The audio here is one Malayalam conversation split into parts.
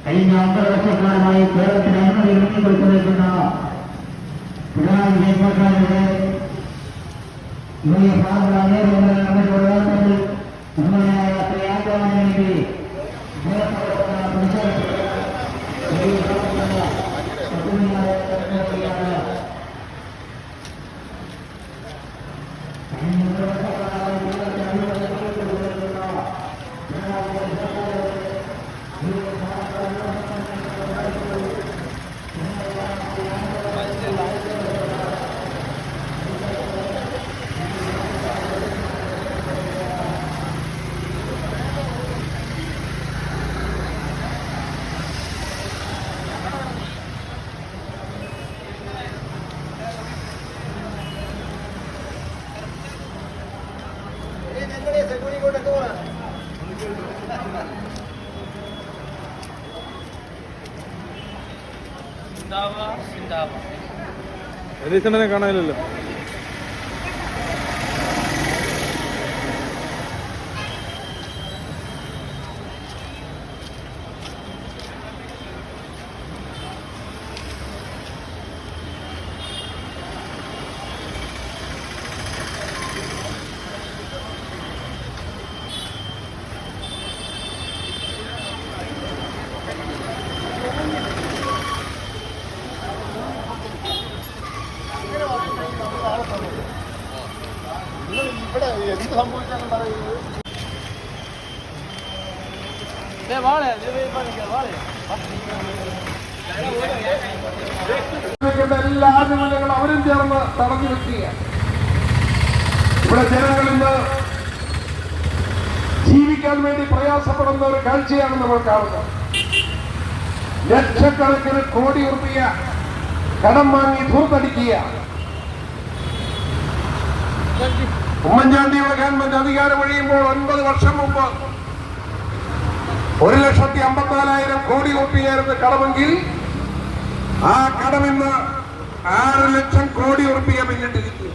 കഴിഞ്ഞ 9 വർഷക്കാലമായി കേരളത്തിന് അനുമതി നൽകിക്കൊടുത്തു നിൽക്കുന്ന പിണറായി വിജയൻ സർക്കാരിന്റെ യുഡിഎഫ് നേതൃത്വത്തിൽ ഉമ്മനായ പ്രയാസത്തിന് വേണ്ടി രതീശനെ കാണാനില്ലല്ലോ. എന്ത് സംഭവിച്ചാലും പറയുന്നത് എല്ലാ ആനുകൂല്യങ്ങളും അവരും ചേർന്ന് തടഞ്ഞു വെക്കുക. ഇവിടെ ജനങ്ങളിന്ന് ജീവിക്കാൻ വേണ്ടി പ്രയാസപ്പെടുന്ന ഒരു കാഴ്ചയാണ് നമ്മൾ കാണുന്നത്. ലക്ഷക്കണക്കിന് കോടി രൂപ കടം വാങ്ങി ധൂർത്തടിക്കുക. ഉമ്മൻചാണ്ടിയുടെ ഗവൺമെന്റ് അധികാരം ഒഴിയുമ്പോൾ 9 വർഷം മുമ്പ് 1,54,000 കോടി രൂപയായിരുന്നു കടമെങ്കിൽ ആ കടമിന്ന് 6 ലക്ഷം കോടി രൂപ പിന്നിട്ടിരിക്കുക.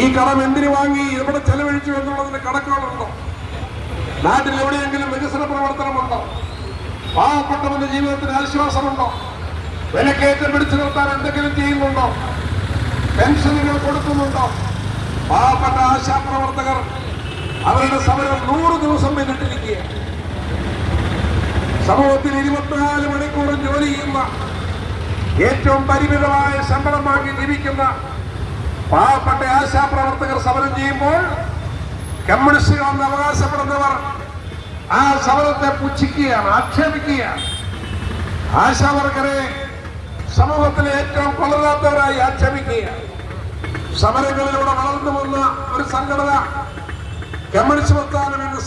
ഈ കടം എന്തിനു വാങ്ങി, എവിടെ ചെലവഴിച്ചു എന്നുള്ളതിന് കണക്കുകളുണ്ടോ? നാട്ടിൽ എവിടെയെങ്കിലും വികസന പ്രവർത്തനമുണ്ടോ? പാവപ്പെട്ടവന്റെ ജീവിതത്തിന് ആശ്വാസമുണ്ടോ? വിലക്കയറ്റം പിടിച്ചു നിർത്താൻ എന്തെങ്കിലും ചെയ്യുന്നുണ്ടോ? പെൻഷനുകൾ കൊടുക്കുന്നുണ്ടോ? പാവപ്പെട്ട ആശാപ്രവർത്തകർ അവരുടെ സമരം 100 ദിവസം പിന്നിട്ടിരിക്കുക. സമൂഹത്തിൽ 24 മണിക്കൂറും ജോലി ചെയ്യുന്ന, ഏറ്റവും പരിമിതമായ ശമ്പളം വാങ്ങി ജീവിക്കുന്ന പാവപ്പെട്ട ആശാപ്രവർത്തകർ സമരം ചെയ്യുമ്പോൾ കമ്മ്യൂണിസ്റ്റുകളെന്ന് അവകാശപ്പെടുന്നവർ ആ സമരത്തെ പുച്ഛിക്കുകയാണ്, ആക്ഷേപിക്കുകയാണ്. ആശാവർക്കരെ സമൂഹത്തിലെ ഏറ്റവും കൊള്ളരാത്തവരായി ആക്ഷേപിക്കുകയാണ്. സമരങ്ങളിലൂടെ വളർന്നു വന്ന ഒരു സംഘടന കമ്മ്യൂണിസ്റ്റ് പ്രസ്ഥാനം